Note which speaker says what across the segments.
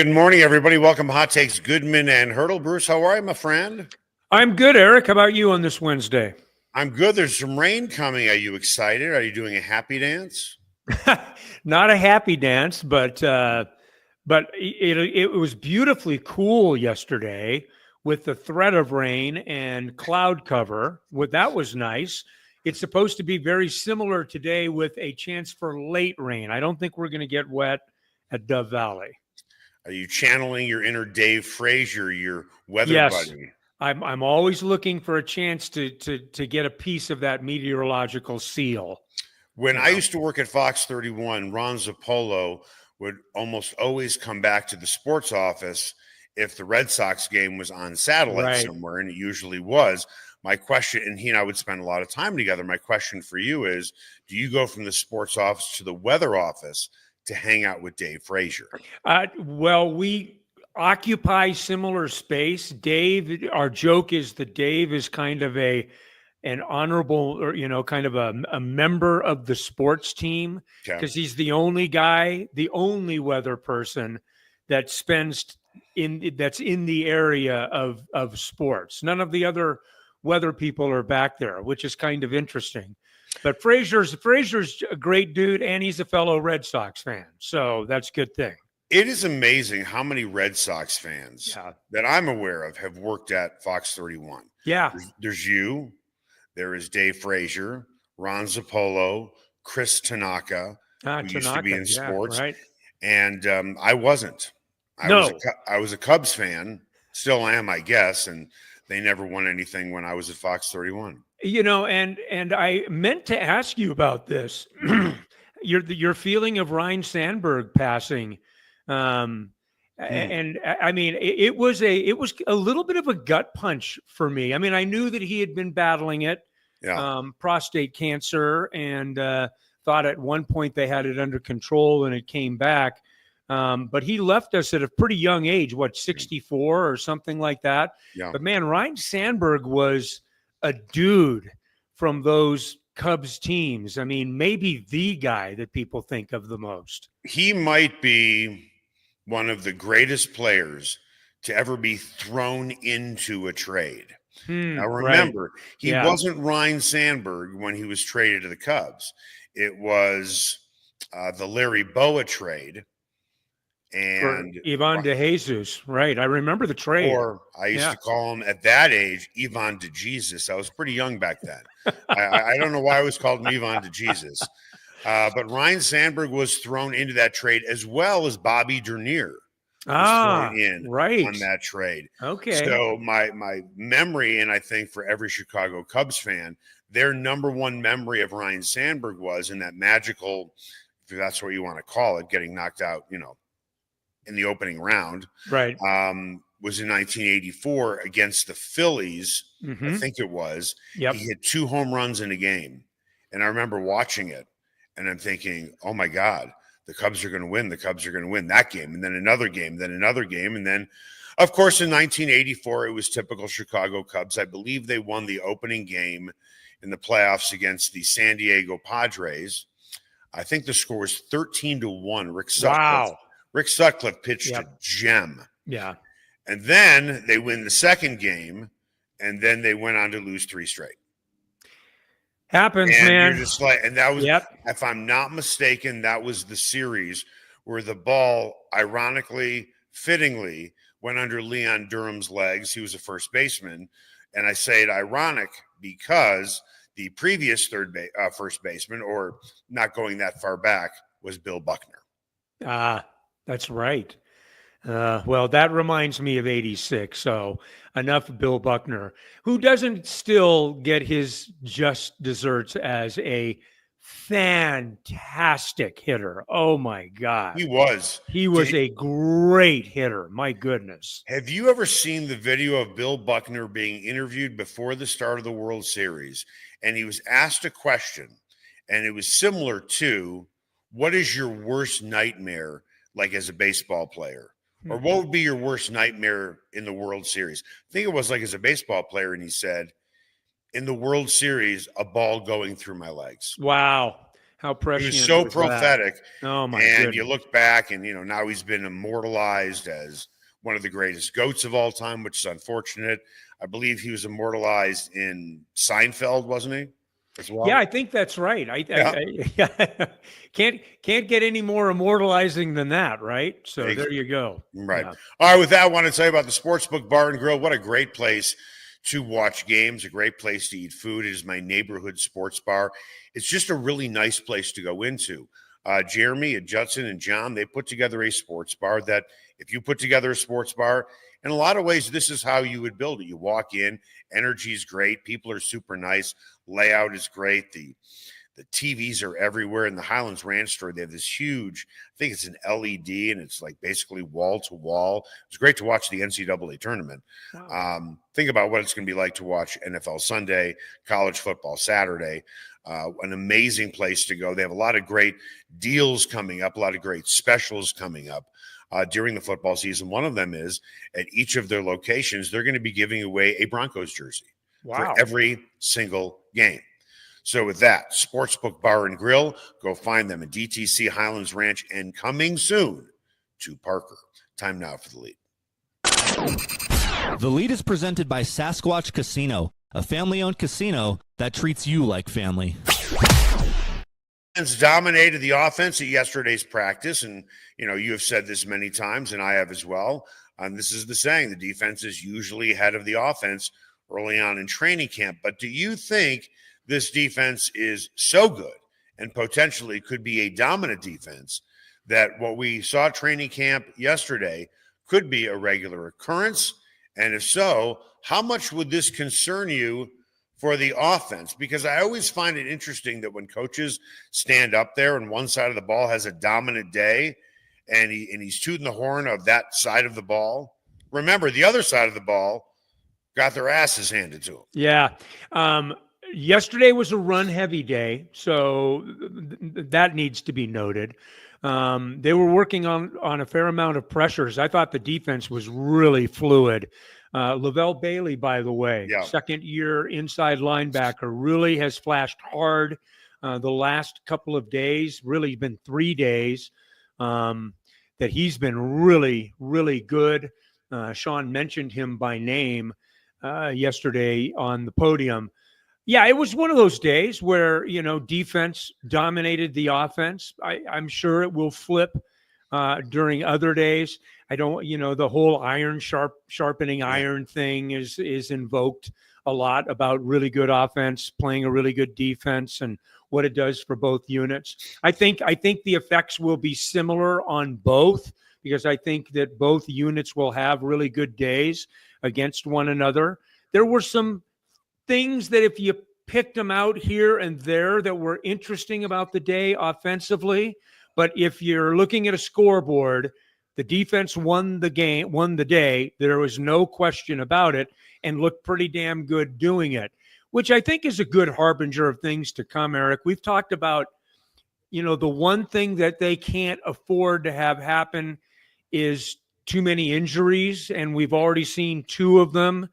Speaker 1: good morning, everybody. Welcome to Hot Takes Goodman and Haertl. Bruce, how are you, my friend?
Speaker 2: I'm good, Eric. How about you on this Wednesday?
Speaker 1: I'm good. There's some rain coming. Are you excited? Are you doing a happy dance?
Speaker 2: Not a happy dance, but it was beautifully cool yesterday with the threat of rain and cloud cover. That was nice. It's supposed to be very similar today with a chance for late rain. I don't think we're going to get wet at Dove Valley.
Speaker 1: Are you channeling your inner Dave Frazier, your weather
Speaker 2: Yes.
Speaker 1: buddy?
Speaker 2: I'm always looking for a chance to get a piece of that meteorological seal.
Speaker 1: When I used to work at Fox 31, Ron Zappolo would almost always come back to the sports office if the Red Sox game was on satellite somewhere, and it usually was. My question, and he and I would spend a lot of time together. My question for you is, do you go from the sports office to the weather office to hang out with Dave Frazier?
Speaker 2: Well, we occupy similar space. Dave, our joke is that Dave is kind of an honorable, or kind of a member of the sports team, because he's the only guy, the only weather person that that's in the area of sports. None of the other weather people are back there, which is kind of interesting. But Frazier's a great dude, and he's a fellow Red Sox fan, so that's a good thing.
Speaker 1: It is amazing how many Red Sox fans that I'm aware of have worked at Fox 31.
Speaker 2: Yeah.
Speaker 1: There's you. There is Dave Frazier, Ron Zappolo, Chris Tanaka, who used to be in sports.
Speaker 2: Right.
Speaker 1: And I wasn't. I was a Cubs fan. Still am, I guess. And they never won anything when I was at Fox 31.
Speaker 2: And I meant to ask you about this. Your feeling of Ryne Sandberg passing. And I mean, it was a little bit of a gut punch for me. I mean, I knew that he had been battling it, prostate cancer, and thought at one point they had it under control and it came back. But he left us at a pretty young age, 64 or something like that.
Speaker 1: Yeah.
Speaker 2: But man, Ryne Sandberg was a dude from those Cubs teams. I mean, maybe the guy that people think of the most.
Speaker 1: He might be one of the greatest players to ever be thrown into a trade. Now, remember, he wasn't Ryne Sandberg when he was traded to the Cubs. It was the Larry Boa trade. And
Speaker 2: for Ivan DeJesus, right? I remember the trade.
Speaker 1: Or I used to call him at that age Ivan DeJesus. I was pretty young back then. I don't know why I was called Ivan DeJesus. But Ryne Sandberg was thrown into that trade, as well as Bobby Dernier was thrown in on that trade.
Speaker 2: Okay.
Speaker 1: So my memory, and I think for every Chicago Cubs fan, their number one memory of Ryne Sandberg was in that magical, if that's what you want to call it, getting knocked out, in the opening round, was in 1984 against the Phillies. I think it was.
Speaker 2: Yep.
Speaker 1: He hit 2 home runs in a game. And I remember watching it and I'm thinking, oh my God, the Cubs are going to win. The Cubs are going to win that game. And then another game, then another game. And then, of course, in 1984, it was typical Chicago Cubs. I believe they won the opening game in the playoffs against the San Diego Padres. I think the score was 13-1. Rick Sutcliffe pitched a gem.
Speaker 2: Yeah.
Speaker 1: And then they win the second game, and then they went on to lose 3 straight.
Speaker 2: Happens, man.
Speaker 1: You're just and that was, if I'm not mistaken, that was the series where the ball, ironically, fittingly, went under Leon Durham's legs. He was a first baseman. And I say it ironic because the previous first baseman, or not going that far back, was Bill Buckner.
Speaker 2: That's right. Well, that reminds me of 86. So enough of Bill Buckner, who doesn't still get his just desserts as a fantastic hitter. Oh, my God.
Speaker 1: He was.
Speaker 2: He was a great hitter. My goodness.
Speaker 1: Have you ever seen the video of Bill Buckner being interviewed before the start of the World Series? And he was asked a question, and it was similar to, what is your worst nightmare like as a baseball player? Or what would be your worst nightmare in the World Series? I think it was like as a baseball player, and he said, in the World Series, a ball going through my legs.
Speaker 2: Wow. How
Speaker 1: He was
Speaker 2: prescient
Speaker 1: so
Speaker 2: was that?
Speaker 1: prophetic.
Speaker 2: Oh my
Speaker 1: And
Speaker 2: goodness.
Speaker 1: you look back and, now he's been immortalized as one of the greatest GOATs of all time, which is unfortunate. I believe he was immortalized in Seinfeld, wasn't he? As well.
Speaker 2: Yeah, I think that's right.
Speaker 1: Yeah.
Speaker 2: I can't get any more immortalizing than that, right? So
Speaker 1: Ex-
Speaker 2: there you go.
Speaker 1: Right.
Speaker 2: Yeah.
Speaker 1: All right. With that, I want to tell you about the Sportsbook Bar and Grill. What a great place to watch games, a great place to eat food. It is my neighborhood sports bar. It's just a really nice place to go into. Jeremy and Judson and John, they put together a sports bar that if you put together a sports bar, in a lot of ways, this is how you would build it. You walk in, energy is great. People are super nice. Layout is great. The TVs are everywhere. In the Highlands Ranch store, they have this huge, I think it's an LED, and it's like basically wall to wall. It's great to watch the NCAA tournament.
Speaker 2: Wow.
Speaker 1: Think about what it's going to be like to watch NFL Sunday, college football Saturday. An amazing place to go. They have a lot of great deals coming up, a lot of great specials coming up during the football season. One of them is at each of their locations, they're going to be giving away a Broncos jersey
Speaker 2: Wow.
Speaker 1: for every single game. So with that, Sportsbook Bar and Grill, go find them at DTC Highlands Ranch and coming soon to Parker. Time now for the lead.
Speaker 3: The lead is presented by Sasquatch Casino, a family-owned casino that treats you like family.
Speaker 1: Dominated the offense at yesterday's practice, and you have said this many times, and I have as well. This is the saying: the defense is usually ahead of the offense early on in training camp. But do you think this defense is so good and potentially could be a dominant defense that what we saw at training camp yesterday could be a regular occurrence? And if so, how much would this concern you for the offense? Because I always find it interesting that when coaches stand up there and one side of the ball has a dominant day and he's tooting the horn of that side of the ball, remember the other side of the ball got their asses handed to them.
Speaker 2: Yeah. Yesterday was a run-heavy day, so that needs to be noted. They were working on a fair amount of pressures. I thought the defense was really fluid. Lavelle Bailey, by the way, second-year inside linebacker, really has flashed hard the last couple of days, really been 3 days that he's been really, really good. Sean mentioned him by name yesterday on the podium. Yeah, it was one of those days where, defense dominated the offense. I'm sure it will flip during other days. I don't, the whole sharpening iron thing is invoked a lot about really good offense playing a really good defense and what it does for both units. I think the effects will be similar on both, because I think that both units will have really good days against one another. There were some things that if you picked them out here and there that were interesting about the day offensively, but if you're looking at a scoreboard, the defense won the day. There was no question about it, and looked pretty damn good doing it, which I think is a good harbinger of things to come, Eric. We've talked about, the one thing that they can't afford to have happen is too many injuries, and we've already seen 2 of them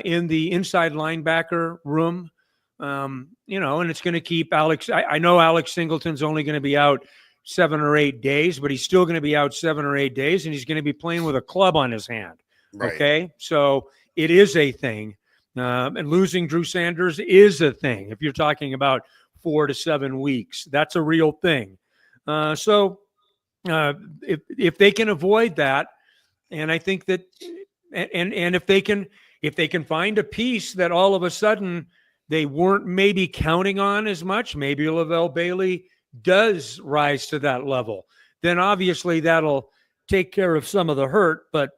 Speaker 2: in the inside linebacker room, and it's going to keep Alex. I know Alex Singleton's only going to be out 7 or 8 days, but he's still going to be out 7 or 8 days, and he's going to be playing with a club on his hand.
Speaker 1: Right.
Speaker 2: Okay. So it is a thing. And losing Drew Sanders is a thing. If you're talking about 4 to 7 weeks, that's a real thing. So if they can avoid that, and I think that, and if they can find a piece that all of a sudden they weren't maybe counting on as much, maybe Lavelle Bailey does rise to that level, then obviously that'll take care of some of the hurt. But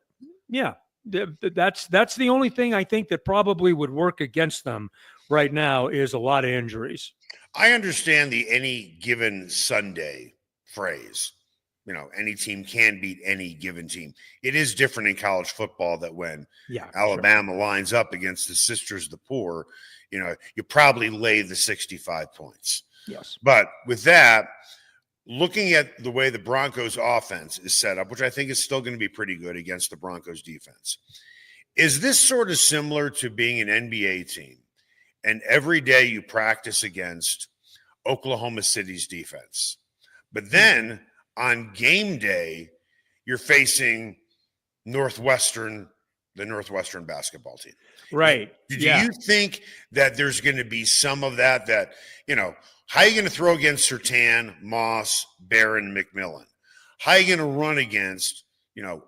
Speaker 2: yeah, that's the only thing I think that probably would work against them right now is a lot of injuries.
Speaker 1: I understand the any given Sunday phrase. Any team can beat any given team. It is different in college football that when Alabama lines up against the Sisters of the Poor, you probably lay the 65 points.
Speaker 2: Yes.
Speaker 1: But with that, looking at the way the Broncos offense is set up, which I think is still going to be pretty good against the Broncos defense, is this sort of similar to being an NBA team and every day you practice against Oklahoma City's defense. But then on game day, you're facing the Northwestern basketball team.
Speaker 2: Right.
Speaker 1: Do you think that there's going to be some of that, how are you going to throw against Surtain, Moss, Barron, McMillan? How are you going to run against,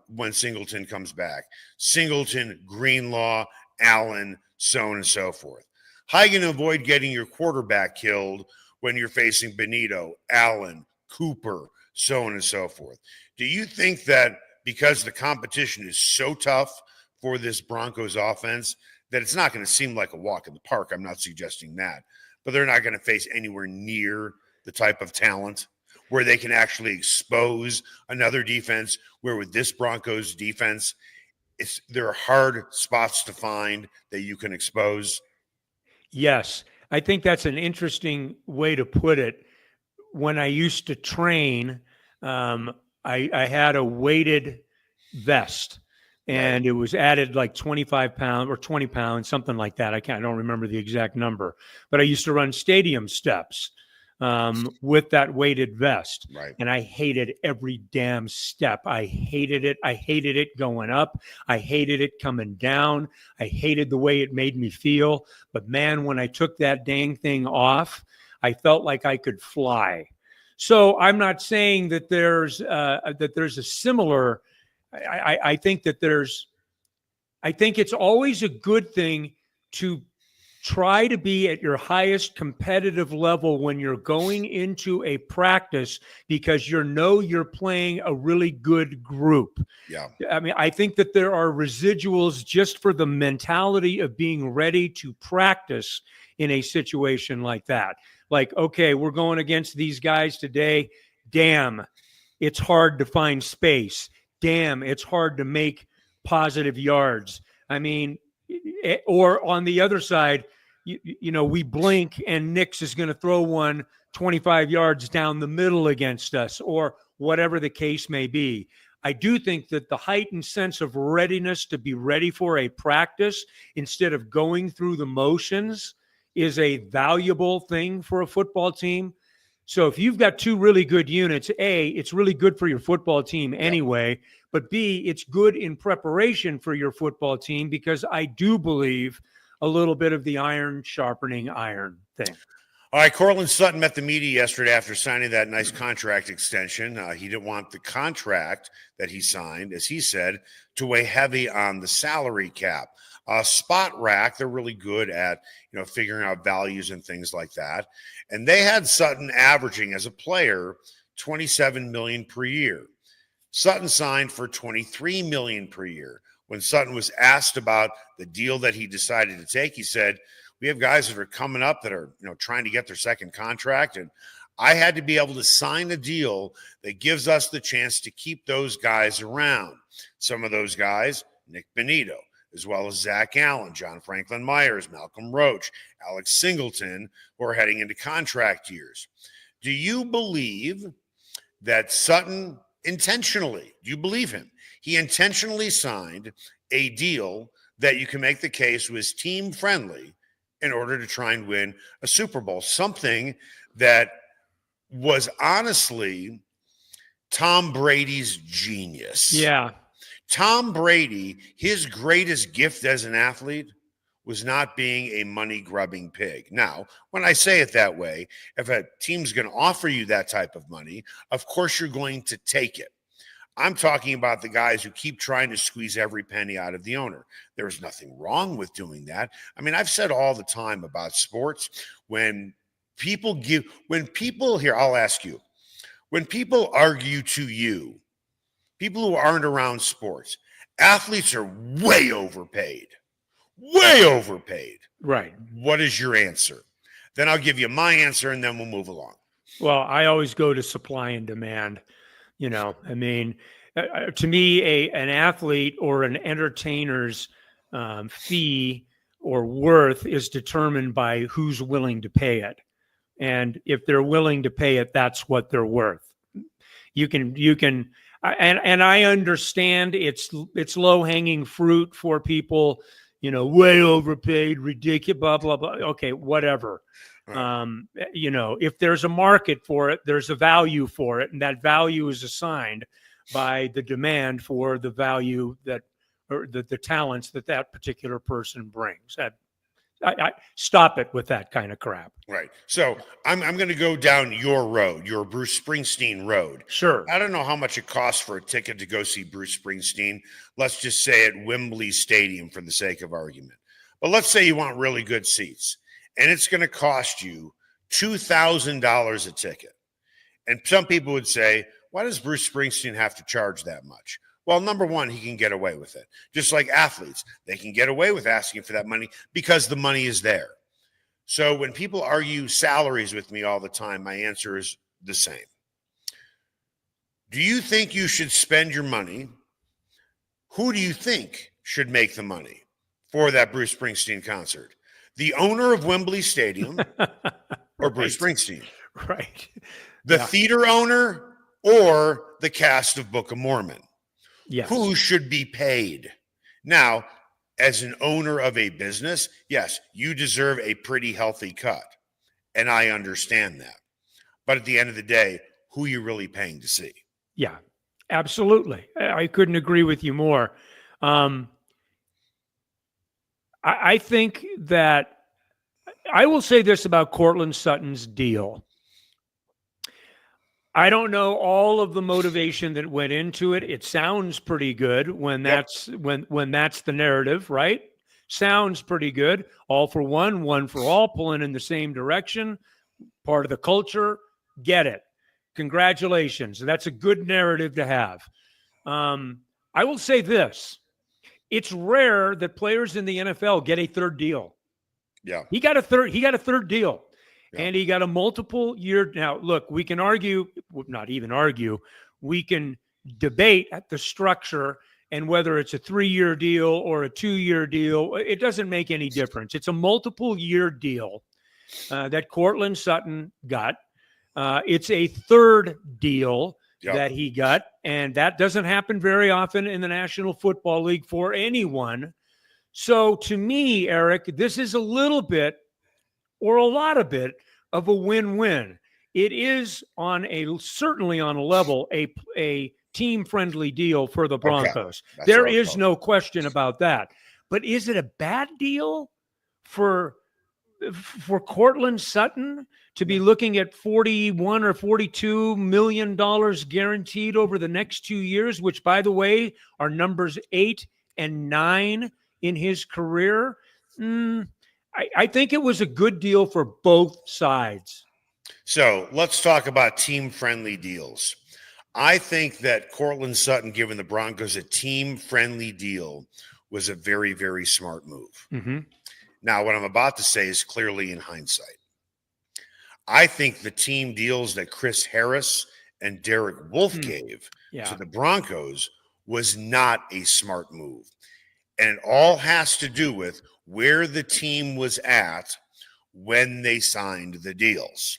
Speaker 1: when Singleton comes back? Singleton, Greenlaw, Allen, so on and so forth. How are you going to avoid getting your quarterback killed when you're facing Benito, Allen, Cooper, so on and so forth? Do you think that because the competition is so tough for this Broncos offense that it's not going to seem like a walk in the park? I'm not suggesting that, but they're not going to face anywhere near the type of talent where they can actually expose another defense, where with this Broncos defense, there are hard spots to find that you can expose.
Speaker 2: Yes. I think that's an interesting way to put it. When I used to train, I had a weighted vest, and it was added like 25 pounds or 20 pounds, something like that. I don't remember the exact number, but I used to run stadium steps with that weighted vest.
Speaker 1: Right.
Speaker 2: And I hated every damn step. I hated it. I hated it going up. I hated it coming down. I hated the way it made me feel. But man, when I took that dang thing off, I felt like I could fly. So I'm not saying that there's a similar. I think it's always a good thing to try to be at your highest competitive level when you're going into a practice, because you're playing a really good group.
Speaker 1: Yeah.
Speaker 2: I mean, I think that there are residuals just for the mentality of being ready to practice in a situation like that. Like, okay, we're going against these guys today. Damn, it's hard to find space. Damn, it's hard to make positive yards. I mean, or on the other side, we blink and Nix is going to throw one 25 yards down the middle against us, or whatever the case may be. I do think that the heightened sense of readiness to be ready for a practice instead of going through the motions is a valuable thing for a football team. So if you've got two really good units, A, it's really good for your football team anyway, but B, it's good in preparation for your football team, because I do believe a little bit of the iron sharpening iron thing.
Speaker 1: All right, Courtland Sutton met the media yesterday after signing that nice contract extension. He didn't want the contract that he signed, as he said, to weigh heavy on the salary cap. Spot Rack, they're really good at figuring out values and things like that. And they had Sutton averaging as a player $27 million per year. Sutton signed for $23 million per year. When Sutton was asked about the deal that he decided to take, he said, we have guys that are coming up that are trying to get their second contract, and I had to be able to sign a deal that gives us the chance to keep those guys around. Some of those guys, Nick Benito, as well as Zach Allen, John Franklin Myers, Malcolm Roach, Alex Singleton, who are heading into contract years. Do you believe that Sutton intentionally, do you believe him? He intentionally signed a deal that you can make the case was team friendly in order to try and win a Super Bowl, something that was honestly Tom Brady's genius.
Speaker 2: Yeah.
Speaker 1: Tom Brady, his greatest gift as an athlete was not being a money-grubbing pig. Now, when I say it that way, if a team's going to offer you that type of money, of course you're going to take it. I'm talking about the guys who keep trying to squeeze every penny out of the owner. There's nothing wrong with doing that. I mean, I've said all the time about sports, when people I'll ask you, when people argue to you, people who aren't around sports, athletes are way overpaid.
Speaker 2: Right.
Speaker 1: What is your answer? Then I'll give you my answer, and then we'll move along.
Speaker 2: Well, I always go to supply and demand. I mean, to me, an athlete or an entertainer's fee or worth is determined by who's willing to pay it. And if they're willing to pay it, that's what they're worth. You can, and I understand it's low hanging fruit for people, way overpaid, ridiculous, blah, blah, blah. Okay, whatever.
Speaker 1: Right.
Speaker 2: If there's a market for it, there's a value for it, and that value is assigned by the demand for the value that, or the talents that particular person brings. I stop it with that kind of crap.
Speaker 1: Right. So I'm going to go down your road, your Bruce Springsteen road.
Speaker 2: Sure.
Speaker 1: I don't know how much it costs for a ticket to go see Bruce Springsteen. Let's just say at Wembley Stadium for the sake of argument. But let's say you want really good seats, and it's going to cost you $2,000 a ticket. And some people would say, why does Bruce Springsteen have to charge that much? Well, number one, he can get away with it. Just like athletes, they can get away with asking for that money because the money is there. So when people argue salaries with me all the time, my answer is the same. Do you think you should spend your money? Who do you think should make the money for that Bruce Springsteen concert? The owner of Wembley Stadium or Bruce Springsteen?
Speaker 2: Right.
Speaker 1: The theater owner or the cast of Book of Mormon?
Speaker 2: Yes.
Speaker 1: Who should be paid? Now, as an owner of a business, yes, you deserve a pretty healthy cut. And I understand that. But at the end of the day, who are you really paying to see?
Speaker 2: Yeah, absolutely. I couldn't agree with you more. I think that I will say this about Courtland Sutton's deal. I don't know all of the motivation that went into it. It sounds pretty good when that's when that's the narrative, right? Sounds pretty good. All for one, one for all, pulling in the same direction. Part of the culture. Get it. Congratulations. That's a good narrative to have. I will say this. It's rare that players in the NFL get a third deal.
Speaker 1: Yeah.
Speaker 2: He got a third deal.
Speaker 1: Yeah.
Speaker 2: And he got a multiple year. Now, look, we can argue, not even argue, we can debate at the structure and whether it's a 3-year deal or a 2-year deal. It doesn't make any difference. It's a multiple year deal that Courtland Sutton got. It's a third deal that he got, and that doesn't happen very often in the National Football League for anyone. So to me, Eric, this is a little bit or a lot of it of a win-win. It is certainly on a level, a team-friendly deal for the Broncos.
Speaker 1: Okay.
Speaker 2: There is no question about that. But is it a bad deal for Courtland Sutton to be looking at $41 or $42 million guaranteed over the next 2 years, which, by the way, are numbers 8 and 9 in his career? I think it was a good deal for both sides.
Speaker 1: So let's talk about team-friendly deals. I think that Courtland Sutton giving the Broncos a team-friendly deal was a very, very smart move.
Speaker 2: Mm-hmm.
Speaker 1: Now, what I'm about to say is clearly in hindsight. I think the team deals that Chris Harris and Derek Wolfe gave to the Broncos was not a smart move. And it all has to do with where the team was at when they signed the deals.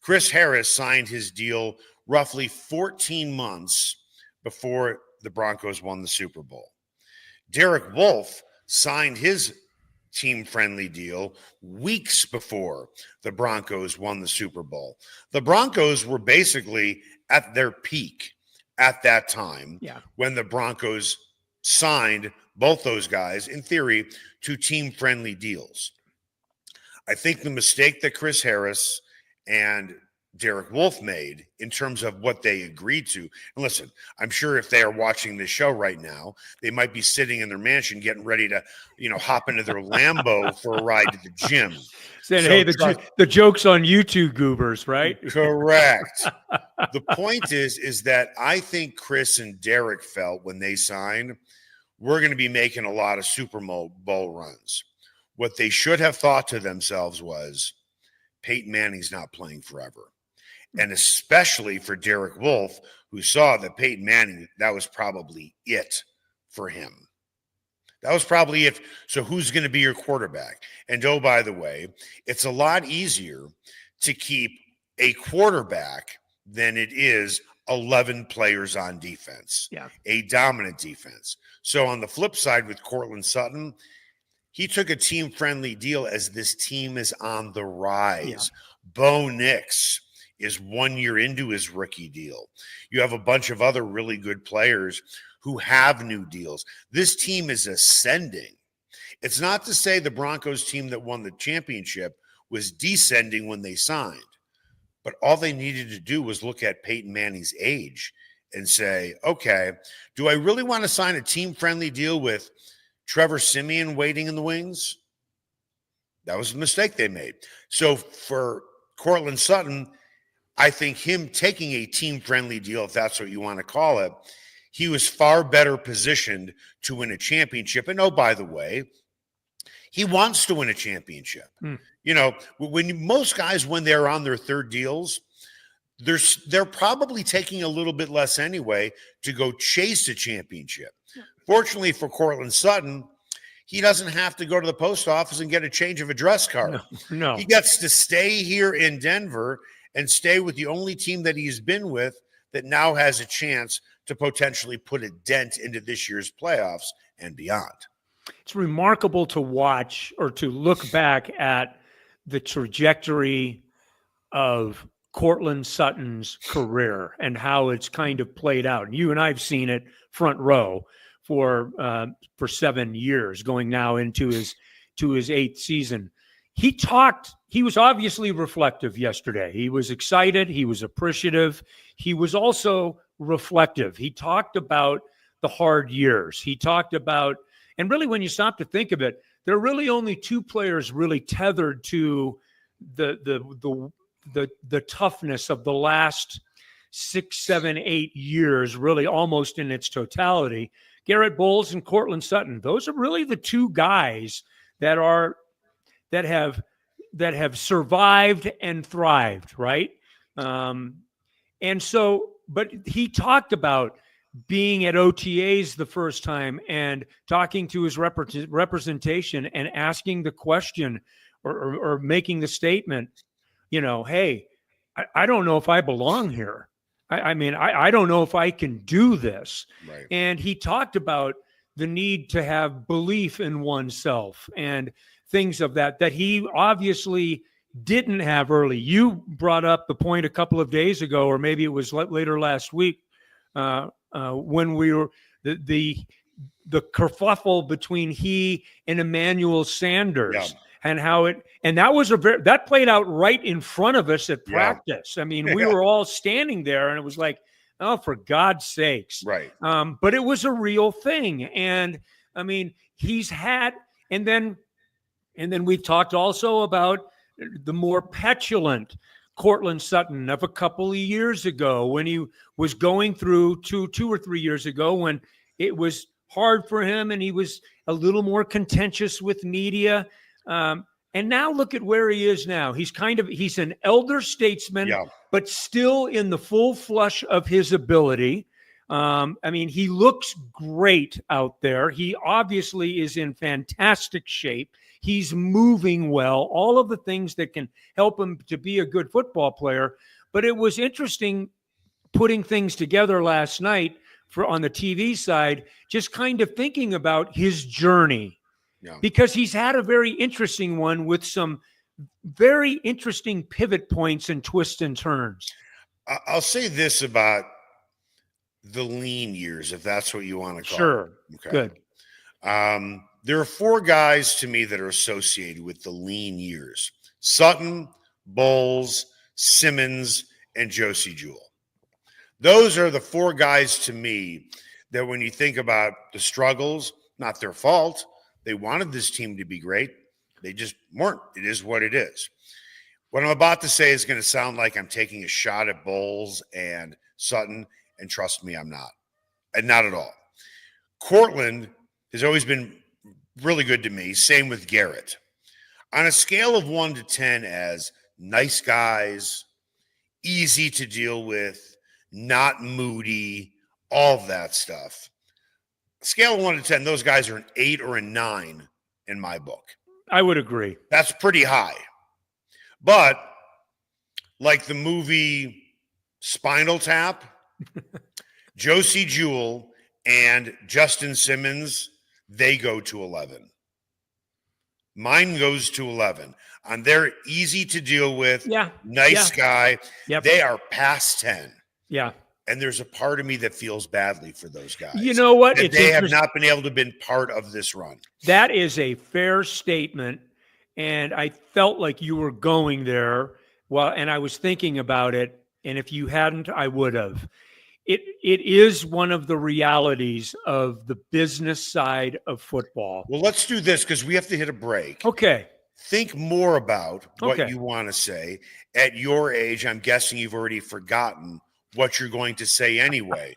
Speaker 1: Chris Harris signed his deal roughly 14 months before the Broncos won the Super Bowl. Derek Wolfe signed his team-friendly deal weeks before the Broncos won the Super Bowl. The Broncos were basically at their peak at that time when the Broncos signed both those guys, in theory, to team-friendly deals. I think the mistake that Chris Harris and Derek Wolfe made in terms of what they agreed to, and listen, I'm sure if they are watching this show right now, they might be sitting in their mansion getting ready to, hop into their Lambo for a ride to the gym.
Speaker 2: Saying, hey, the joke's on you two goobers, right?
Speaker 1: Correct. The point is that I think Chris and Derek felt when they signed, we're going to be making a lot of Super Bowl runs. What they should have thought to themselves was, Peyton Manning's not playing forever. And especially for Derek Wolfe, who saw that Peyton Manning, that was probably it for him. That was probably it. So who's going to be your quarterback? And oh, by the way, it's a lot easier to keep a quarterback than it is 11 players on defense, a dominant defense. So on the flip side with Courtland Sutton, He took a team-friendly deal as this team is on the rise. Bo Nix is 1 year into his rookie deal. You have a bunch of other really good players who have new deals. This team is ascending. It's not to say the Broncos team that won the championship was descending when they signed, but all they needed to do was look at Peyton Manning's age and say, okay, do I really want to sign a team-friendly deal with Trevor Siemian waiting in the wings? That was a mistake they made. So for Courtland Sutton, I think him taking a team-friendly deal, if that's what you want to call it, he was far better positioned to win a championship. And oh, by the way, he wants to win a championship. You know, most guys, when they're on their third deals, they're probably taking a little bit less anyway to go chase a championship. Fortunately for Courtland Sutton, he doesn't have to go to the post office and get a change of address card.
Speaker 2: No.
Speaker 1: He gets to stay here in Denver and stay with the only team that he's been with that now has a chance to potentially put a dent into this year's playoffs and beyond.
Speaker 2: It's remarkable to watch or to look back at the trajectory of Courtland Sutton's career and how it's kind of played out. You and I have seen it front row for 7 years, going now into his 8th season. He was obviously reflective yesterday. He was excited. He was appreciative. He was also reflective. He talked about the hard years. He talked about, and really when you stop to think of it, there are really only two players really tethered to the toughness of the last 6, 7, 8 years, really almost in its totality. Garett Bolles and Courtland Sutton. Those are really the two guys that have survived and thrived, right? And so, but he talked about being at OTAs the first time and talking to his representation and asking the question or making the statement, you know, hey, I don't know if I belong here. I mean, I don't know if I can do this.
Speaker 1: Right.
Speaker 2: And he talked about the need to have belief in oneself and things of that he obviously didn't have early. You brought up the point a couple of days ago, or maybe it was later last week, when we were the kerfuffle between he and Emmanuel Sanders, and how that played out right in front of us at practice. I mean, we were all standing there, and it was like, oh, for God's sakes,
Speaker 1: right?
Speaker 2: But it was a real thing, and I mean, he's had, and then we've talked also about the more petulant Courtland Sutton of a couple of years ago, when he was going through 2 or 3 years ago, when it was hard for him and he was a little more contentious with media. And now look at where he is now. He's an elder statesman, but still in the full flush of his ability. I mean, he looks great out there. He obviously is in fantastic shape. He's moving well, all of the things that can help him to be a good football player. But it was interesting putting things together last night on the TV side, just kind of thinking about his journey, because he's had a very interesting one with some very interesting pivot points and twists and turns.
Speaker 1: I'll say this about the lean years, if that's what you want to call it.
Speaker 2: Sure. Okay. Good.
Speaker 1: There are 4 guys to me that are associated with the lean years: Sutton, Bolles, Simmons, and Josie Jewell. Those are the 4 guys to me that when you think about the struggles, not their fault. They wanted this team to be great. They just weren't. It is what it is. What I'm about to say is going to sound like I'm taking a shot at Bolles and Sutton, and trust me, I'm not. And not at all. Courtland has always been really good to me. Same with Garett. On a scale of 1 to 10 as nice guys, easy to deal with, not moody, all of that stuff. Scale of 1 to 10, those guys are an 8 or a 9 in my book.
Speaker 2: I would agree.
Speaker 1: That's pretty high. But like the movie Spinal Tap, Josie Jewell and Justin Simmons, they go to 11. Mine goes to 11. They're easy to deal with.
Speaker 2: Yeah.
Speaker 1: Nice guy.
Speaker 2: Yep.
Speaker 1: They are past 10.
Speaker 2: Yeah.
Speaker 1: And there's a part of me that feels badly for those guys.
Speaker 2: You know what?
Speaker 1: That they have not been able to been part of this run.
Speaker 2: That is a fair statement. And I felt like you were going there. Well, and I was thinking about it. And if you hadn't, I would have. It is one of the realities of the business side of football.
Speaker 1: Well, let's do this because we have to hit a break.
Speaker 2: Okay.
Speaker 1: Think more about what you want to say. At your age, I'm guessing you've already forgotten what you're going to say anyway.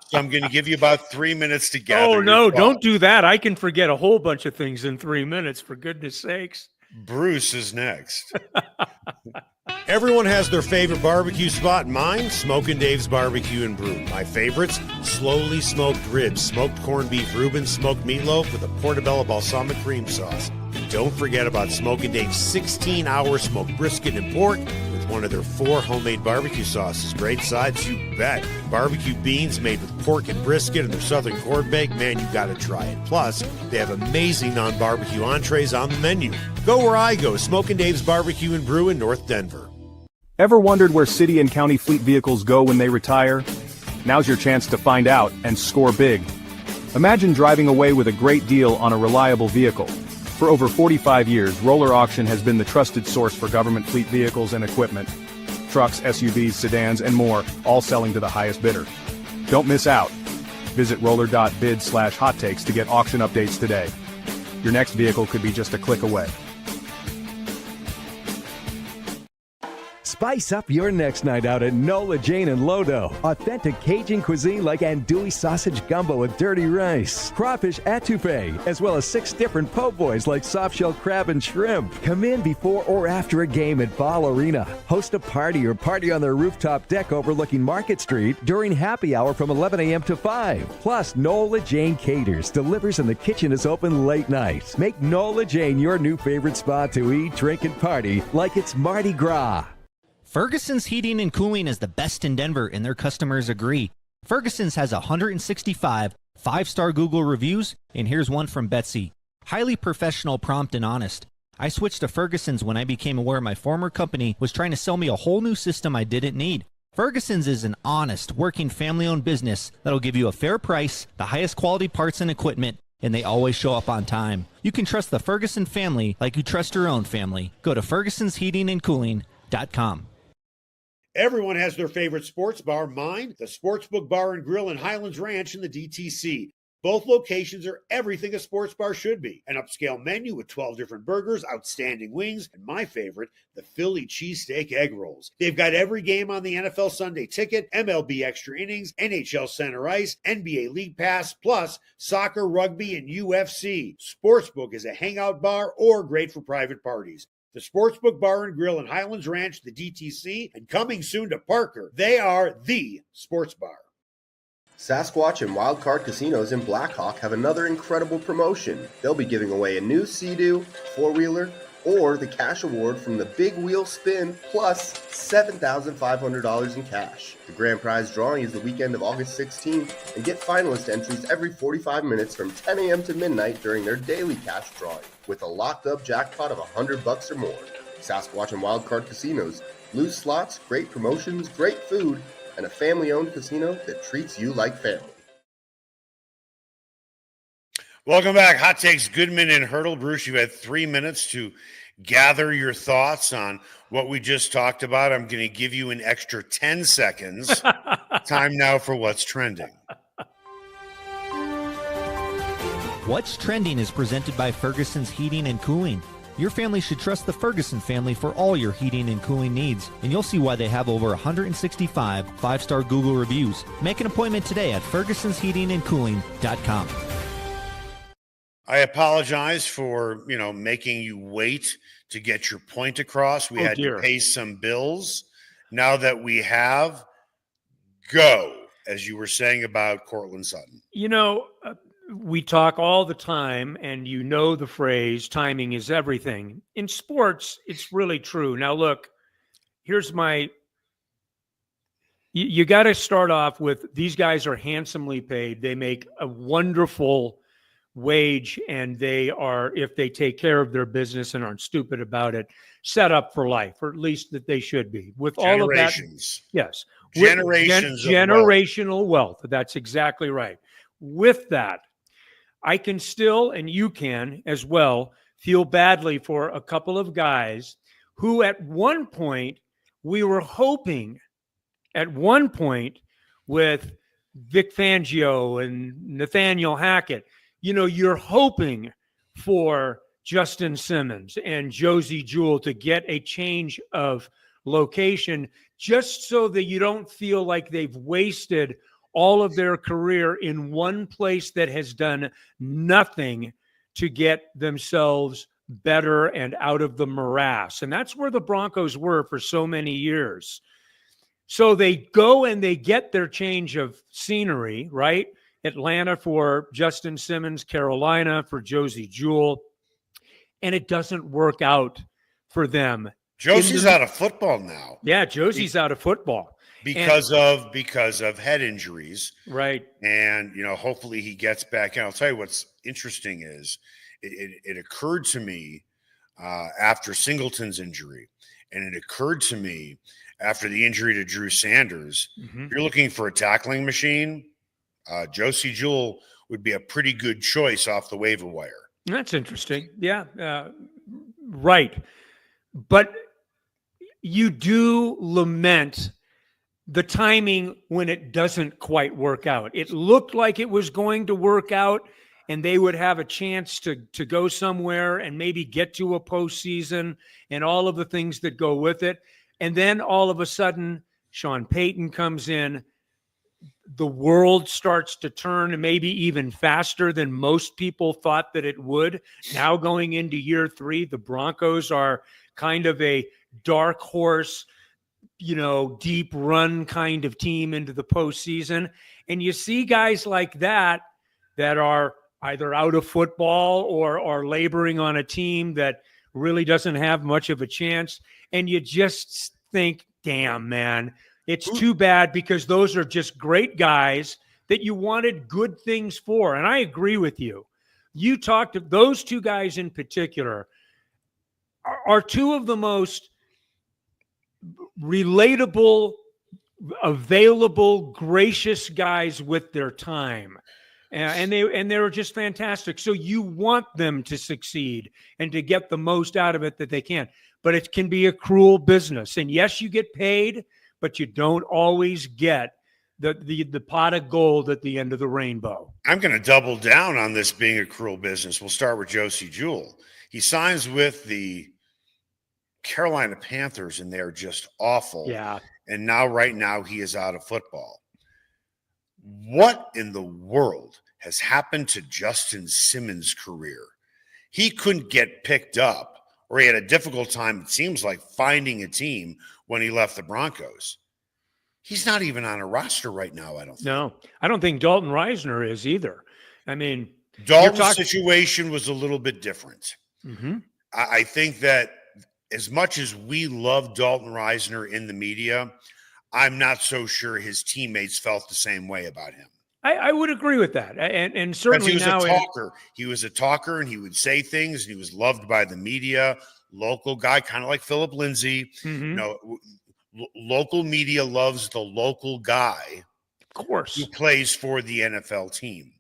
Speaker 1: So I'm going to give you about 3 minutes to gather.
Speaker 2: Oh, no, don't do that. I can forget a whole bunch of things in 3 minutes, for goodness sakes.
Speaker 1: Bruce is next.
Speaker 4: Everyone has their favorite barbecue spot. Mine, Smokin' Dave's Barbecue and Brew. My favorites, slowly smoked ribs, smoked corned beef Reuben, smoked meatloaf with a portobello balsamic cream sauce. And don't forget about Smokin' Dave's 16-hour smoked brisket and pork with one of their 4 homemade barbecue sauces. Great sides, you bet. Barbecue beans made with pork and brisket and their southern corned bake. Man, you gotta try it. Plus, they have amazing non-barbecue entrees on the menu. Go where I go, Smokin' Dave's Barbecue and Brew in North Denver.
Speaker 5: Ever wondered where city and county fleet vehicles go when they retire? Now's your chance to find out and score big. Imagine driving away with a great deal on a reliable vehicle. For over 45 years, Roller Auction has been the trusted source for government fleet vehicles and equipment. Trucks, SUVs, sedans, and more, all selling to the highest bidder. Don't miss out. Visit roller.bid/hot takes to get auction updates today. Your next vehicle could be just a click away.
Speaker 6: Spice up your next night out at Nola Jane and Lodo. Authentic Cajun cuisine like andouille sausage gumbo with dirty rice, crawfish etouffee, as well as 6 different po' boys like soft-shell crab and shrimp. Come in before or after a game at Ball Arena. Host a party or party on their rooftop deck overlooking Market Street during happy hour from 11 a.m. to 5. Plus, Nola Jane caters, delivers, and the kitchen is open late night. Make Nola Jane your new favorite spot to eat, drink, and party like it's Mardi Gras.
Speaker 3: Ferguson's Heating and Cooling is the best in Denver, and their customers agree. Ferguson's has 165 5-star Google reviews, and here's one from Betsy. Highly professional, prompt, and honest. I switched to Ferguson's when I became aware my former company was trying to sell me a whole new system I didn't need. Ferguson's is an honest, working, family-owned business that'll give you a fair price, the highest quality parts and equipment, and they always show up on time. You can trust the Ferguson family like you trust your own family. Go to fergusonsheatingandcooling.com.
Speaker 4: Everyone has their favorite sports bar. Mine, the Sportsbook Bar and Grill in Highlands Ranch in the DTC. Both locations are everything a sports bar should be. An upscale menu with 12 different burgers, outstanding wings, and my favorite, the Philly cheesesteak egg rolls. They've got every game on the NFL Sunday Ticket, MLB Extra Innings, NHL Center Ice, NBA League Pass, plus soccer, rugby, and UFC. Sportsbook is a hangout bar or great for private parties. The Sportsbook Bar and Grill in Highlands Ranch, the DTC, and coming soon to Parker. They are the sports bar.
Speaker 7: Sasquatch and Wildcard Casinos in Blackhawk have another incredible promotion. They'll be giving away a new Sea-Doo, 4-wheeler, or the cash award from the Big Wheel Spin, plus $7,500 in cash. The grand prize drawing is the weekend of August 16th, and get finalist entries every 45 minutes from 10 a.m. to midnight during their daily cash drawing, with a locked-up jackpot of $100 or more. Sasquatch and Wildcard Casinos. Loose slots, great promotions, great food, and a family-owned casino that treats you like family.
Speaker 1: Welcome back. Hot Takes, Goodman and Haertl. Bruce, you've had 3 minutes to gather your thoughts on what we just talked about. I'm going to give you an extra 10 seconds. Time now for What's Trending.
Speaker 3: What's Trending is presented by Ferguson's Heating and Cooling. Your family should trust the Ferguson family for all your heating and cooling needs, and you'll see why they have over 165 5-star Google reviews. Make an appointment today at fergusonsheatingandcooling.com.
Speaker 1: I apologize for, making you wait to get your point across. We had to pay some bills. Now that we have, go, as you were saying about Courtland Sutton.
Speaker 2: We talk all the time, and the phrase, timing is everything. In sports, it's really true. Now, look, here's you got to start off with, these guys are handsomely paid. They make a wonderful wage, and they are, if they take care of their business and aren't stupid about it, set up for life, or at least that they should be. With all of that, yes, generational wealth. That's exactly right. With that, I can still, and you can as well, feel badly for a couple of guys who at one point we were hoping, at one point with Vic Fangio and Nathaniel Hackett, you're hoping for Justin Simmons and Josie Jewell to get a change of location, just so that you don't feel like they've wasted all of their career in one place that has done nothing to get themselves better and out of the morass. And that's where the Broncos were for so many years. So they go and they get their change of scenery, right? Atlanta for Justin Simmons, Carolina for Josie Jewell, and it doesn't work out for them.
Speaker 1: Josie's out of football now.
Speaker 2: Yeah, Josie's out of football
Speaker 1: because of head injuries,
Speaker 2: right?
Speaker 1: And hopefully he gets back. And I'll tell you what's interesting is it occurred to me after Singleton's injury, and it occurred to me after the injury to Drew Sanders. If you're looking for a tackling machine, Josie Jewell would be a pretty good choice off the waiver wire.
Speaker 2: That's interesting. Yeah, right. But you do lament the timing when it doesn't quite work out. It looked like it was going to work out and they would have a chance to go somewhere and maybe get to a postseason and all of the things that go with it. And then all of a sudden, Sean Payton comes in. The world starts to turn maybe even faster than most people thought that it would. Now going into year 3, the Broncos are kind of a dark horse, deep run kind of team into the postseason. And you see guys like that are either out of football or are laboring on a team that really doesn't have much of a chance. And you just think, damn, man, it's too bad, because those are just great guys that you wanted good things for. And I agree with you. You talked to those two guys in particular are two of the most relatable, available, gracious guys with their time. And they were just fantastic. So you want them to succeed and to get the most out of it that they can. But it can be a cruel business. And yes, you get paid, but you don't always get the pot of gold at the end of the rainbow.
Speaker 1: I'm going to double down on this being a cruel business. We'll start with Josie Jewell. He signs with the Carolina Panthers, and they're just awful.
Speaker 2: Yeah.
Speaker 1: And right now, he is out of football. What in the world has happened to Justin Simmons' career? He couldn't get picked up, or he had a difficult time, it seems like, finding a team when he left the Broncos. He's not even on a roster right now, I don't think.
Speaker 2: No, I don't think Dalton Reisner is either. I mean,
Speaker 1: Dalton's situation was a little bit different.
Speaker 2: Mm-hmm.
Speaker 1: I think that as much as we love Dalton Reisner in the media, I'm not so sure his teammates felt the same way about him.
Speaker 2: I would agree with that. And certainly
Speaker 1: he was
Speaker 2: now
Speaker 1: a talker. He was a talker, and he would say things, and he was loved by the media, local guy, kind of like Philip Lindsay.
Speaker 2: Mm-hmm.
Speaker 1: Local media loves the local guy,
Speaker 2: of course,
Speaker 1: who plays for the NFL team.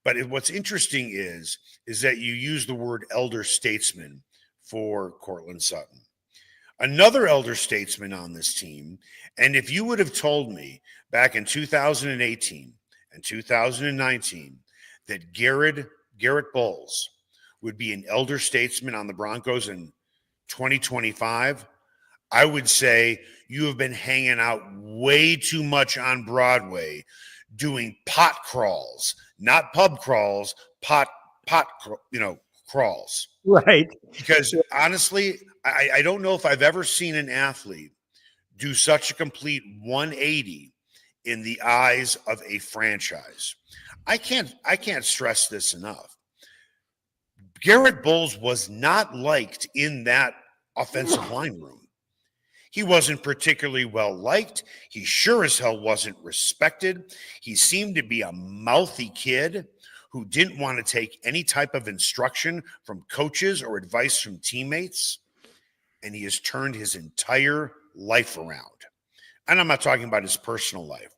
Speaker 1: But what's interesting is that you use the word elder statesman for Courtland Sutton. Another elder statesman on this team, and if you would have told me back in 2018 and 2019 that Garett Bolles would be an elder statesman on the Broncos in 2025, I would say you have been hanging out way too much on Broadway doing pot crawls, not pub crawls, crawls.
Speaker 2: Right.
Speaker 1: Because honestly, I don't know if I've ever seen an athlete do such a complete 180 in the eyes of a franchise. I can't stress this enough. Garett Bolles was not liked in that offensive line room. He wasn't particularly well liked. He sure as hell wasn't respected. He seemed to be a mouthy kid who didn't want to take any type of instruction from coaches or advice from teammates. And he has turned his entire life around. And I'm not talking about his personal life.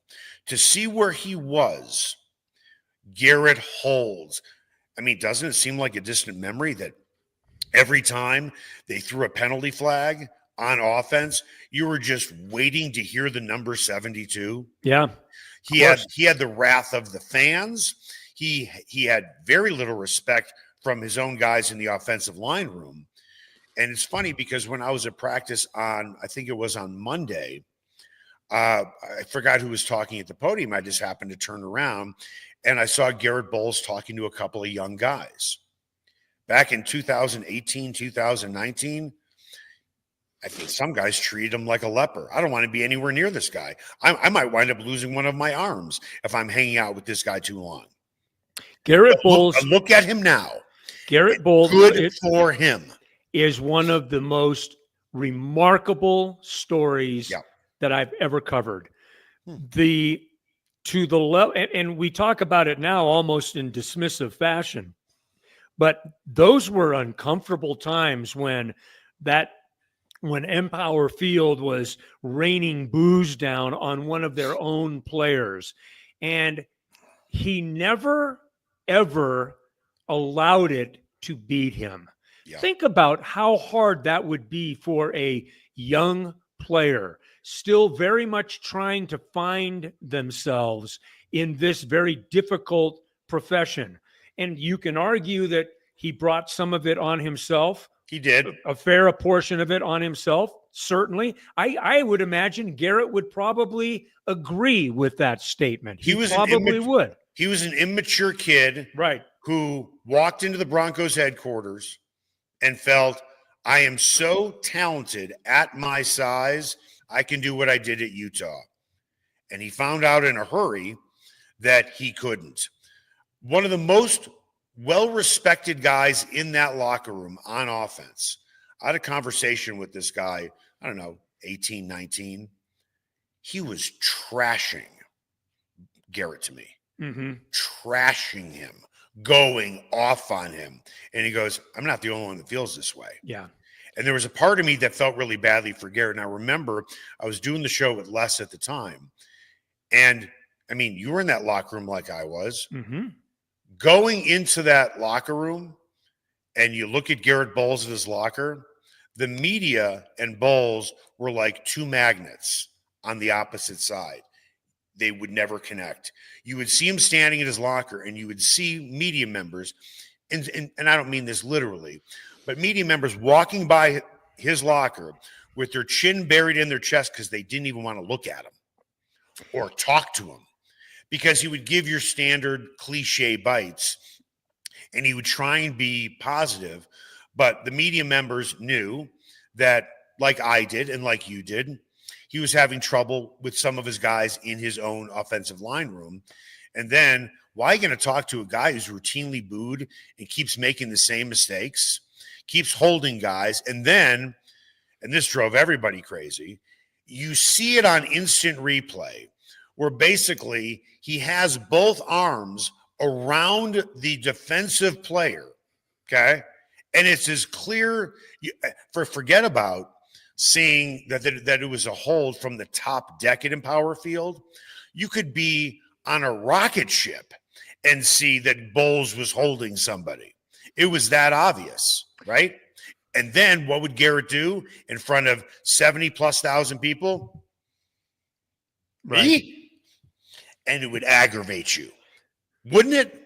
Speaker 1: To see where he was, Garett holds. I mean, doesn't it seem like a distant memory that every time they threw a penalty flag on offense, you were just waiting to hear the number 72?
Speaker 2: Yeah.
Speaker 1: He had the wrath of the fans. He had very little respect from his own guys in the offensive line room. And it's funny because when I was at practice on, I think it was on Monday, I forgot who was talking at the podium. I just happened to turn around and I saw Garett Bolles talking to a couple of young guys. Back in 2018, 2019, I think some guys treated him like a leper. I don't want to be anywhere near this guy. I might wind up losing one of my arms if I'm hanging out with this guy too long.
Speaker 2: Garett Bolles.
Speaker 1: Look at him now.
Speaker 2: Garett Bolles.
Speaker 1: Good for him.
Speaker 2: Is one of the most remarkable stories that I've ever covered. To the level, and we talk about it now almost in dismissive fashion, but those were uncomfortable times when Empower Field was raining booze down on one of their own players, and he never ever allowed it to beat him. Yeah. Think about how hard that would be for a young player, still very much trying to find themselves in this very difficult profession. And you can argue that he brought some of it on himself.
Speaker 1: He did.
Speaker 2: A fair portion of it on himself, certainly. I would imagine Garett would probably agree with that statement. He probably would.
Speaker 1: He was an immature kid,
Speaker 2: right,
Speaker 1: who walked into the Broncos headquarters and felt, I am so talented at my size, I can do what I did at Utah. And he found out in a hurry that he couldn't. One of the most well-respected guys in that locker room on offense. I had a conversation with this guy, I don't know, 18, 19. He was trashing Garett to me. Trashing him, going off on him. And he goes, I'm not the only one that feels this way.
Speaker 2: Yeah.
Speaker 1: And there was a part of me that felt really badly for Garett. And I remember I was doing the show with Les at the time. And I mean, you were in that locker room like I was. Going into that locker room and you look at Garett Bolles in his locker, the media and Bolles were like two magnets on the opposite side. They would never connect. You would see him standing in his locker and you would see media members, and I don't mean this literally, but media members walking by his locker with their chin buried in their chest because they didn't even want to look at him or talk to him, because he would give your standard cliche bites and he would try and be positive. But the media members knew that, like I did and like you did, he was having trouble with some of his guys in his own offensive line room. And then why are you going to talk to a guy who's routinely booed and keeps making the same mistakes, keeps holding guys? And then, and this drove everybody crazy, you see it on instant replay where basically he has both arms around the defensive player, okay? And it's as clear, forget about seeing that it was a hold from the top deck at Empower Field. You could be on a rocket ship and see that Bolles was holding somebody. It was that obvious, right? And then what would Garett do in front of 70,000+ people?
Speaker 2: Right.
Speaker 1: Me? And it would aggravate you, wouldn't it?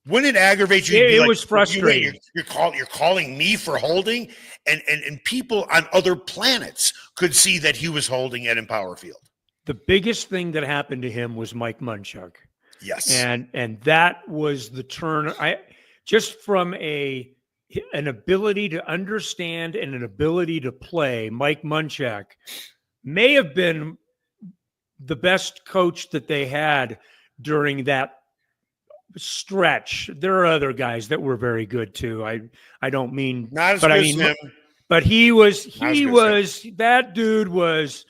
Speaker 1: Wouldn't it aggravate you?
Speaker 2: It was frustrating.
Speaker 1: You're calling me for holding, and people on other planets could see that he was holding at Empower Field.
Speaker 2: The biggest thing that happened to him was Mike Munchak.
Speaker 1: Yes,
Speaker 2: and that was the turn. Just from an ability to understand and an ability to play, Mike Munchak may have been the best coach that they had during that stretch. There are other guys that were very good too. I don't mean
Speaker 1: not as good as him,
Speaker 2: but he was that dude was,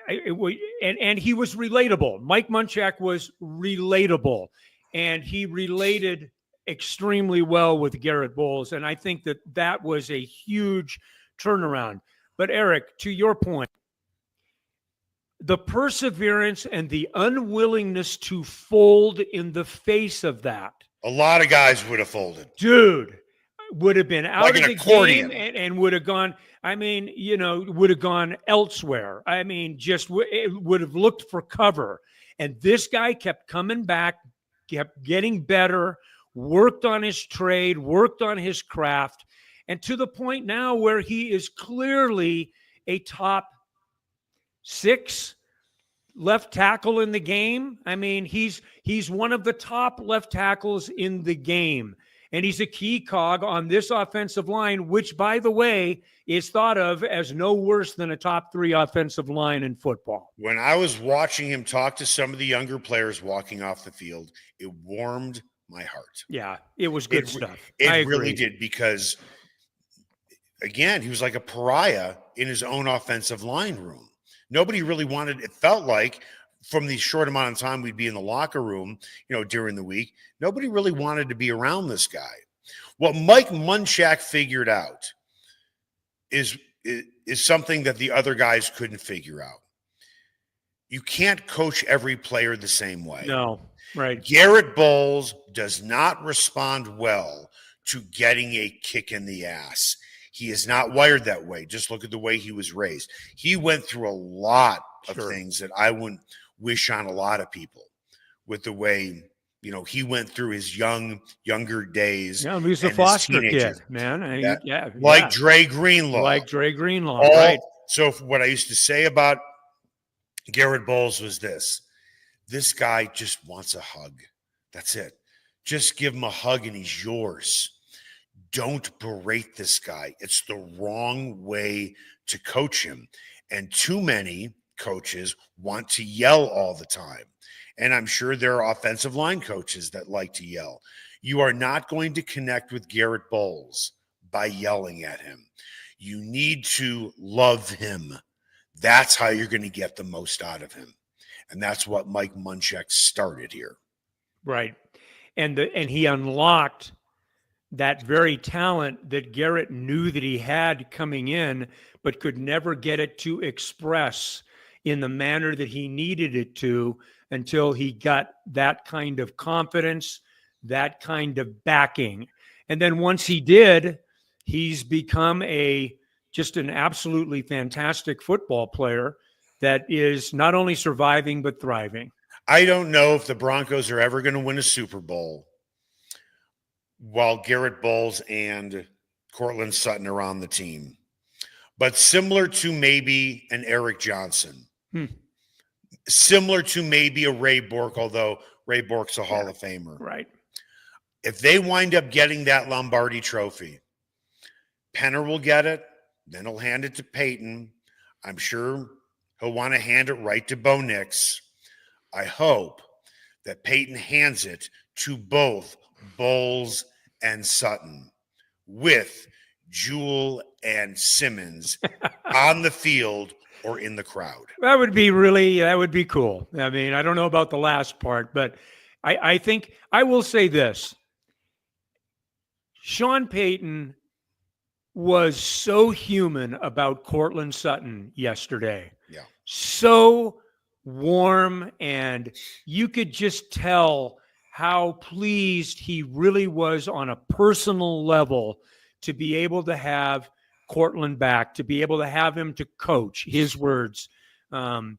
Speaker 2: and he was relatable. Mike Munchak was relatable, and he related extremely well with Garett Bolles. And I think that was a huge turnaround. But Eric, to your point, the perseverance and the unwillingness to fold in the face of that.
Speaker 1: A lot of guys would have folded.
Speaker 2: Dude, would have been out
Speaker 1: Like
Speaker 2: of
Speaker 1: an
Speaker 2: the
Speaker 1: accordion.
Speaker 2: game and would have gone, would have gone elsewhere. Just would have looked for cover. And this guy kept coming back, kept getting better, worked on his trade, worked on his craft, and to the point now where he is clearly a top 6 left tackle in the game. He's one of the top left tackles in the game. And he's a key cog on this offensive line, which, by the way, is thought of as no worse than a top 3 offensive line in football.
Speaker 1: When I was watching him talk to some of the younger players walking off the field, it warmed my heart.
Speaker 2: Yeah, it was good stuff.
Speaker 1: It really did, because, again, he was like a pariah in his own offensive line room. Nobody really wanted, it felt like, from the short amount of time we'd be in the locker room, during the week, nobody really wanted to be around this guy. What Mike Munchak figured out is something that the other guys couldn't figure out. You can't coach every player the same way.
Speaker 2: No, right.
Speaker 1: Garett Bolles does not respond well to getting a kick in the ass. He is not wired that way. Just look at the way he was raised. He went through a lot of things that I wouldn't wish on a lot of people, with the way, he went through his younger days.
Speaker 2: Yeah, he was a foster kid, man.
Speaker 1: Like Dre Greenlaw.
Speaker 2: Right.
Speaker 1: So what I used to say about Garett Bolles was this guy just wants a hug. That's it. Just give him a hug and he's yours. Don't berate this guy. It's the wrong way to coach him. And too many coaches want to yell all the time. And I'm sure there are offensive line coaches that like to yell. You are not going to connect with Garett Bolles by yelling at him. You need to love him. That's how you're going to get the most out of him. And that's what Mike Munchak started here.
Speaker 2: Right. And he unlocked that very talent that Garett knew that he had coming in, but could never get it to express in the manner that he needed it to, until he got that kind of confidence, that kind of backing. And then once he did, he's become just an absolutely fantastic football player that is not only surviving, but thriving.
Speaker 1: I don't know if the Broncos are ever going to win a Super Bowl while Garett Bolles and Courtland Sutton are on the team. But similar to maybe an Eric Johnson, similar to maybe a Ray Bork, although Ray Bork's a Hall of Famer.
Speaker 2: Right.
Speaker 1: If they wind up getting that Lombardi trophy, Penner will get it, then he'll hand it to Peyton. I'm sure he'll want to hand it right to Bo Nix. I hope that Peyton hands it to both Bolles and Sutton, with Jewell and Simmons on the field or in the crowd.
Speaker 2: That would be cool. I don't know about the last part, but I think I will say this. Sean Payton was so human about Courtland Sutton yesterday.
Speaker 1: Yeah.
Speaker 2: So warm, and you could just tell how pleased he really was on a personal level to be able to have Courtland back, to be able to have him to coach, his words. It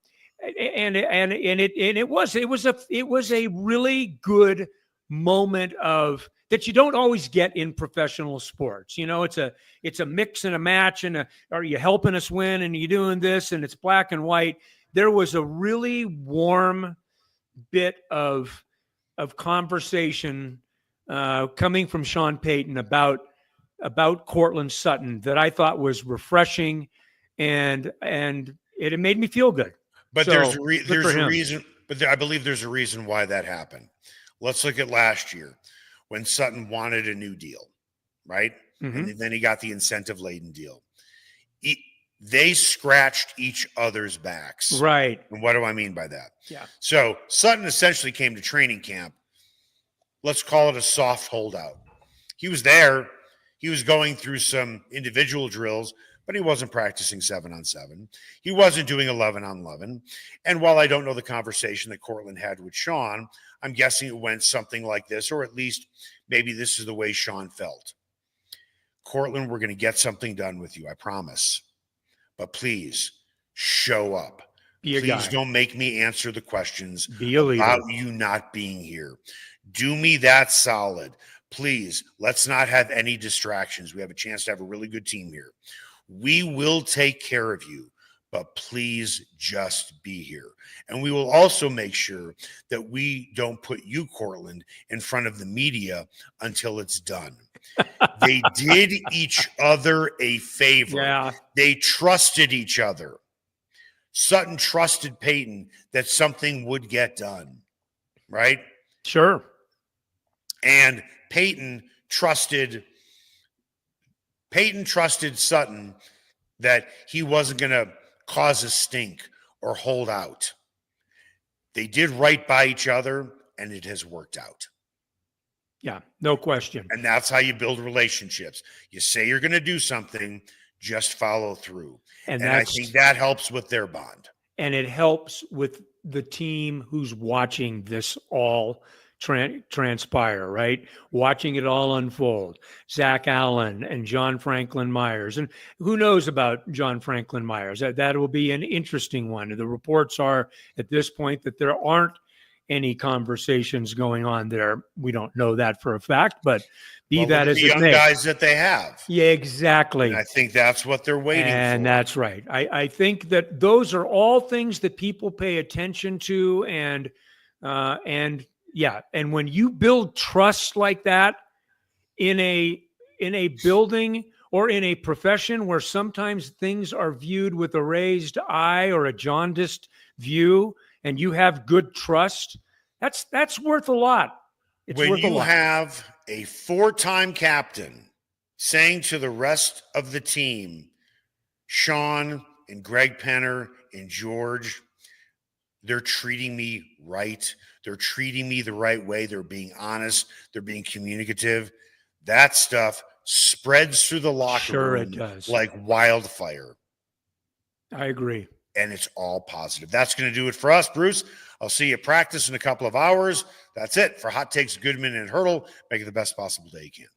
Speaker 2: was a really good moment of that you don't always get in professional sports. It's a mix and a match, and are you helping us win, and you doing this, and it's black and white. There was a really warm bit of conversation coming from Sean Payton about Courtland Sutton that I thought was refreshing, and it made me feel good.
Speaker 1: But there's a reason. But I believe there's a reason why that happened. Let's look at last year when Sutton wanted a new deal, right? Mm-hmm. And then he got the incentive-laden deal. They scratched each other's backs.
Speaker 2: Right.
Speaker 1: And what do I mean by that?
Speaker 2: Yeah.
Speaker 1: So Sutton essentially came to training camp let's call it a soft holdout. He was there. He was going through some individual drills, but he wasn't practicing 7-on-7. He wasn't doing 11-on-11. And while I don't know the conversation that Courtland had with Sean, I'm guessing it went something like this, or at least maybe this is the way Sean felt. Courtland, we're going to get something done with you, I promise. But please show up.
Speaker 2: Be a
Speaker 1: Please
Speaker 2: guy.
Speaker 1: don't make me answer the questions
Speaker 2: Be a leader.
Speaker 1: about you not being here. Do me that solid. Please, let's not have any distractions. We have a chance to have a really good team here. We will take care of you, but please just be here. And we will also make sure that we don't put you, Courtland, in front of the media until it's done. They did each other a favor.
Speaker 2: Yeah.
Speaker 1: They trusted each other. Sutton trusted Peyton that something would get done, right?
Speaker 2: Sure.
Speaker 1: And Peyton trusted Sutton that he wasn't going to cause a stink or hold out. They did right by each other, and it has worked out.
Speaker 2: Yeah, no question.
Speaker 1: And that's how you build relationships. You say you're going to do something, just follow through. And I think that helps with their bond.
Speaker 2: And it helps with the team who's watching this all transpire, right? Watching it all unfold. Zach Allen and John Franklin Myers. And who knows about John Franklin Myers? That will be an interesting one. The reports are at this point that there aren't any conversations going on there. We don't know that for a fact, but that as
Speaker 1: the
Speaker 2: it
Speaker 1: young
Speaker 2: may.
Speaker 1: guys that they have.
Speaker 2: Yeah, exactly.
Speaker 1: And I think that's what they're waiting for.
Speaker 2: And that's right. I think that those are all things that people pay attention to, and yeah. And when you build trust like that in a building or in a profession where sometimes things are viewed with a raised eye or a jaundiced view, and you have good trust, that's worth a lot. It's
Speaker 1: when
Speaker 2: worth a
Speaker 1: you
Speaker 2: lot.
Speaker 1: have a 4-time captain saying to the rest of the team, Sean and Greg Penner and George, they're treating me right. They're treating me the right way. They're being honest. They're being communicative. That stuff spreads through the locker room
Speaker 2: it does.
Speaker 1: like wildfire.
Speaker 2: I agree.
Speaker 1: And it's all positive. That's going to do it for us, Bruce. I'll see you at practice in a couple of hours. That's it for Hot Takes Goodman and Haertl. Make it the best possible day you can.